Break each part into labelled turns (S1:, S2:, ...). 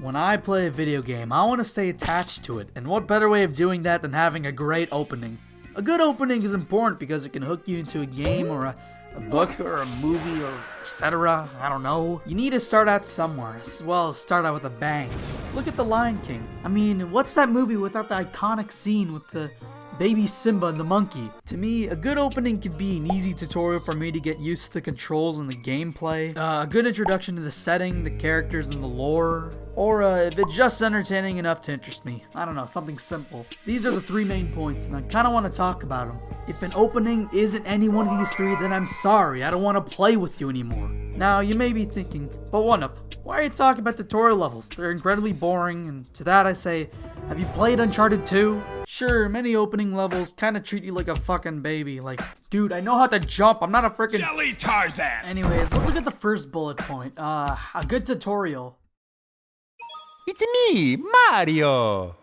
S1: When I play a video game, I want to stay attached to it, and what better way of doing that than having a great opening? A good opening is important because it can hook you into a game or a book or a movie or etc. I don't know. You need to start out somewhere, as well as start out with a bang. Look at The Lion King. I mean, what's that movie without the iconic scene with the baby Simba and the monkey? To me, a good opening could be an easy tutorial for me to get used to the controls and the gameplay, a good introduction to the setting, the characters, and the lore, or if it's just entertaining enough to interest me. I don't know, something simple. These are the 3 main points, and I kind of want to talk about them. If an opening isn't any one of these 3, then I'm sorry, I don't want to play with you anymore. Now, you may be thinking, but Wanup, why are you talking about tutorial levels? They're incredibly boring, and to that I say, have you played Uncharted 2? Sure, many opening levels kind of treat you like a fucking baby. Like, dude, I know how to jump. I'm not a freaking
S2: Jelly Tarzan.
S1: Anyways, let's look at the first bullet point. A good tutorial.
S3: It's me, Mario!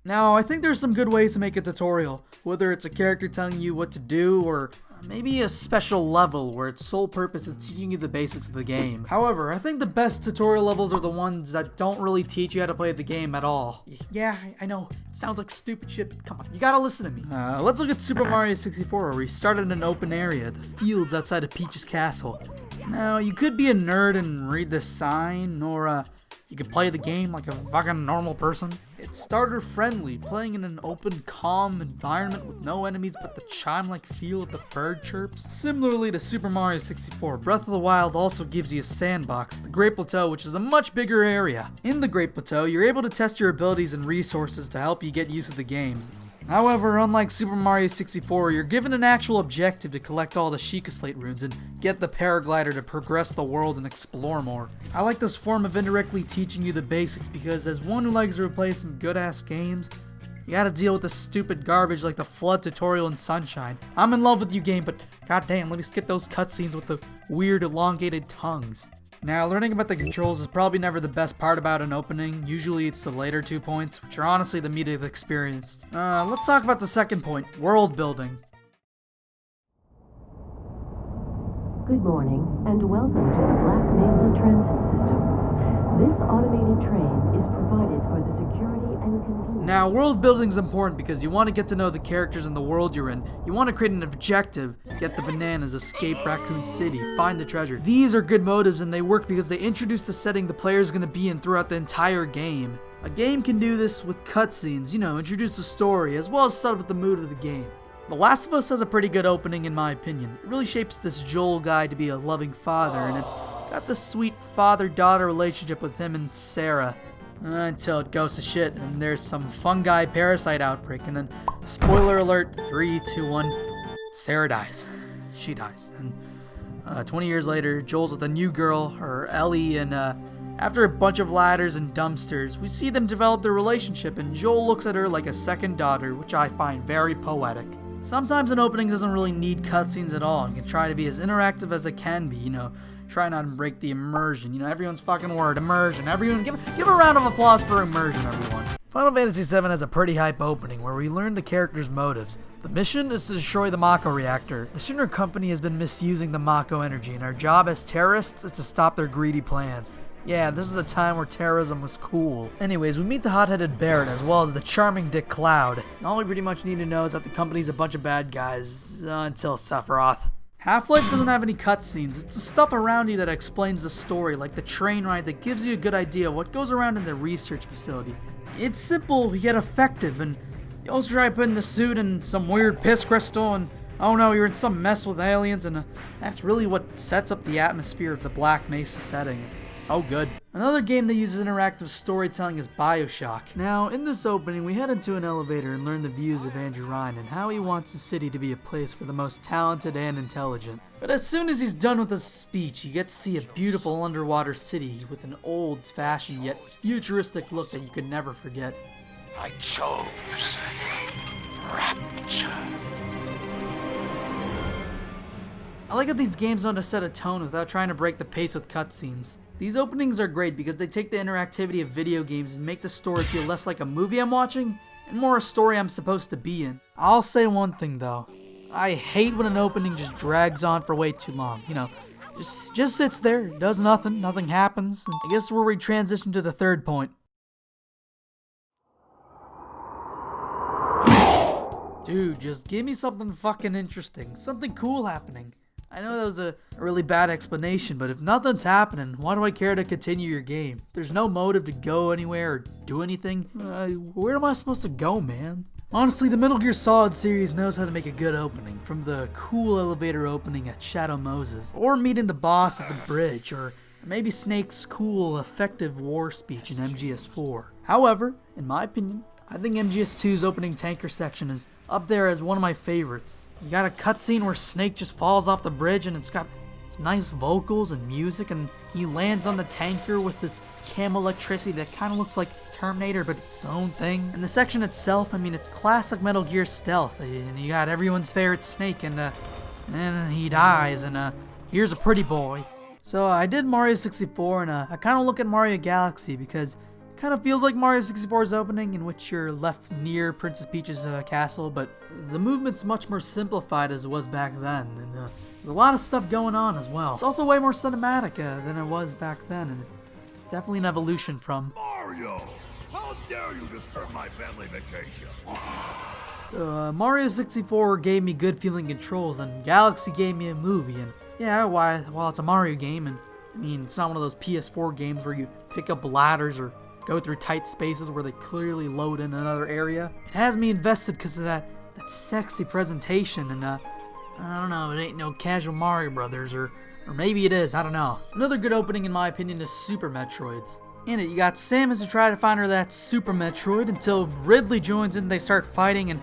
S1: Now, I think there's some good ways to make a tutorial. Whether it's a character telling you what to do, or maybe a special level where its sole purpose is teaching you the basics of the game. However, I think the best tutorial levels are the ones that don't really teach you how to play the game at all. Yeah, I know, it sounds like stupid shit, but come on, you gotta listen to me. Let's look at Super Mario 64, where we start in an open area, the fields outside of Peach's castle. Now, you could be a nerd and read this sign, or you could play the game like a fucking normal person. It's starter friendly, playing in an open, calm environment with no enemies but the chime-like feel of the bird chirps. Similarly to Super Mario 64, Breath of the Wild also gives you a sandbox, the Great Plateau, which is a much bigger area. In the Great Plateau, you're able to test your abilities and resources to help you get used to the game. However, unlike Super Mario 64, you're given an actual objective to collect all the Sheikah Slate runes and get the paraglider to progress the world and explore more. I like this form of indirectly teaching you the basics because as one who likes to play some good-ass games, you gotta deal with the stupid garbage like the Flood tutorial in Sunshine. I'm in love with you game, but goddamn, let me skip those cutscenes with the weird elongated tongues. Now, learning about the controls is probably never the best part about an opening. Usually it's the later 2 points, which are honestly the meat of the experience. Let's talk about the second point, world building.
S4: Good morning, and welcome to the Black Mesa Transit System. This automated train is provided for the security and convenience.
S1: Now, world building is important because you want to get to know the characters in the world you're in. You want to create an objective, get the bananas, escape Raccoon City, find the treasure. These are good motives and they work because they introduce the setting the player is going to be in throughout the entire game. A game can do this with cutscenes, introduce the story, as well as set up the mood of the game. The Last of Us has a pretty good opening in my opinion. It really shapes this Joel guy to be a loving father, and it's got this sweet father-daughter relationship with him and Sarah. Until it goes to shit, and there's some fungi parasite outbreak, and then, spoiler alert, 3, 2, 1, Sarah dies. She dies. And 20 years later, Joel's with a new girl, her Ellie, and after a bunch of ladders and dumpsters, we see them develop their relationship, and Joel looks at her like a second daughter, which I find very poetic. Sometimes an opening doesn't really need cutscenes at all, and can try to be as interactive as it can be, try not to break the immersion. Everyone's fucking word, immersion. Everyone, give a round of applause for immersion, everyone. Final Fantasy VII has a pretty hype opening where we learn the characters' motives. The mission is to destroy the Mako reactor. The Shinra company has been misusing the Mako energy, and our job as terrorists is to stop their greedy plans. Yeah, this is a time where terrorism was cool. Anyways, we meet the hot-headed Barrett as well as the charming Dick Cloud. All we pretty much need to know is that the company's a bunch of bad guys, until Sephiroth. Half-Life doesn't have any cutscenes. It's the stuff around you that explains the story, like the train ride that gives you a good idea of what goes around in the research facility. It's simple yet effective, and you also try putting the suit in some weird piss crystal, and oh no, you're in some mess with aliens, and that's really what sets up the atmosphere of the Black Mesa setting. It's so good. Another game that uses interactive storytelling is BioShock. Now, in this opening, we head into an elevator and learn the views of Andrew Ryan and how he wants the city to be a place for the most talented and intelligent. But as soon as he's done with his speech, you get to see a beautiful underwater city with an old-fashioned yet futuristic look that you could never forget.
S2: I chose rapture.
S1: I like how these games know to set a tone without trying to break the pace with cutscenes. These openings are great because they take the interactivity of video games and make the story feel less like a movie I'm watching and more a story I'm supposed to be in. I'll say one thing though. I hate when an opening just drags on for way too long. Just sits there, does nothing, nothing happens. And I guess where we transition to the third point. Dude, just give me something fucking interesting, something cool happening. I know that was a really bad explanation, but if nothing's happening, why do I care to continue your game? There's no motive to go anywhere or do anything. Where am I supposed to go, man? Honestly, the Metal Gear Solid series knows how to make a good opening, from the cool elevator opening at Shadow Moses, or meeting the boss at the bridge, or maybe Snake's cool, effective war speech in MGS4. However, in my opinion, I think MGS2's opening tanker section is up there as one of my favorites. You got a cutscene where Snake just falls off the bridge and it's got some nice vocals and music, and he lands on the tanker with this cam electricity that kind of looks like Terminator but its own thing. And the section itself, I mean, it's classic Metal Gear stealth, and you got everyone's favorite Snake, and he dies, and here's a pretty boy. So I did Mario 64, and I kind of look at Mario Galaxy because kind of feels like Mario 64's opening, in which you're left near Princess Peach's castle, but the movement's much more simplified as it was back then, and there's a lot of stuff going on as well. It's also way more cinematic than it was back then, and it's definitely an evolution from
S2: Mario! How dare you disturb my family vacation?
S1: Mario 64 gave me good feeling controls, and Galaxy gave me a movie, and yeah, while it's a Mario game, and I mean, it's not one of those PS4 games where you pick up ladders or go through tight spaces where they clearly load in another area. It has me invested because of that sexy presentation, and I don't know, it ain't no casual Mario Brothers, or maybe it is, I don't know. Another good opening in my opinion is Super Metroid's. In it, you got Samus to try to find her that Super Metroid until Ridley joins in and they start fighting, and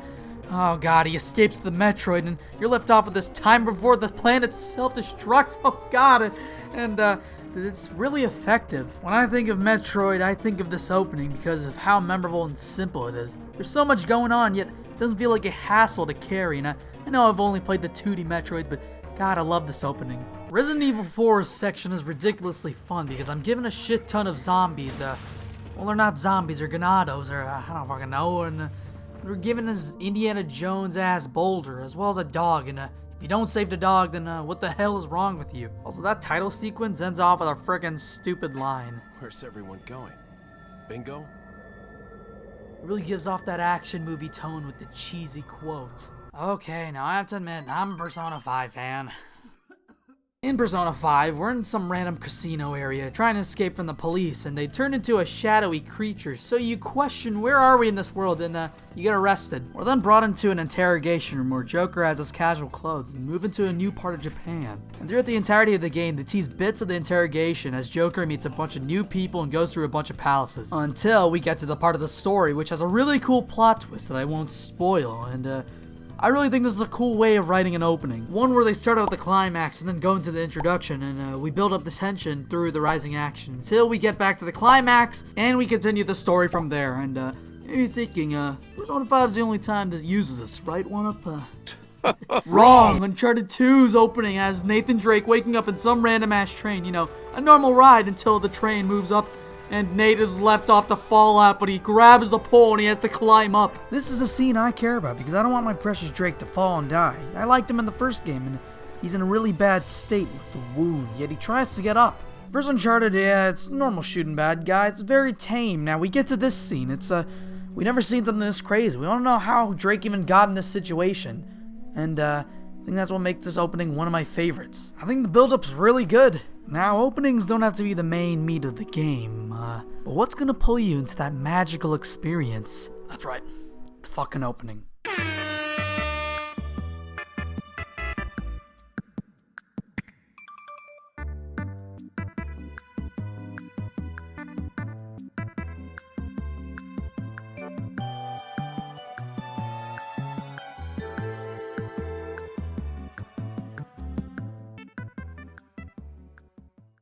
S1: oh god, he escapes the Metroid, and you're left off with this time before the planet self-destructs. Oh god, and it's really effective. When I think of Metroid, I think of this opening because of how memorable and simple it is. There's so much going on, yet it doesn't feel like a hassle to carry, and I know I've only played the 2D Metroid, but god, I love this opening. Resident Evil 4's section is ridiculously fun because I'm given a shit ton of zombies. Well, they're not zombies, they're ganados, or I don't fucking know, and we're given this Indiana Jones-ass boulder, as well as a dog, and if you don't save the dog, then what the hell is wrong with you? Also, that title sequence ends off with a frickin' stupid line.
S5: Where's everyone going? Bingo?
S1: It really gives off that action movie tone with the cheesy quote. Okay, now I have to admit, I'm a Persona 5 fan. In Persona 5, we're in some random casino area trying to escape from the police, and they turn into a shadowy creature, so you question where are we in this world, and you get arrested. We're then brought into an interrogation room where Joker has his casual clothes and move into a new part of Japan. And throughout the entirety of the game, they tease bits of the interrogation as Joker meets a bunch of new people and goes through a bunch of palaces. Until we get to the part of the story which has a really cool plot twist that I won't spoil, and I really think this is a cool way of writing an opening. One where they start out with the climax and then go into the introduction, and we build up the tension through the rising action until we get back to the climax and we continue the story from there. And you're thinking, Persona 5 is the only time that uses this, right, Wanup? Wrong! Uncharted 2's opening has Nathan Drake waking up in some random ass train, you know, a normal ride until the train moves up and Nate is left off to fall out, but he grabs the pole and he has to climb up. This is a scene I care about because I don't want my precious Drake to fall and die. I liked him in the first game, and he's in a really bad state with the wound, yet he tries to get up. First Uncharted, yeah, it's normal shooting bad guys. It's very tame. Now we get to this scene. It's we never seen something this crazy. We don't know how Drake even got in this situation, and I think that's what makes this opening one of my favorites. I think the build-up's really good. Now, openings don't have to be the main meat of the game, but what's gonna pull you into that magical experience? That's right, the fucking opening.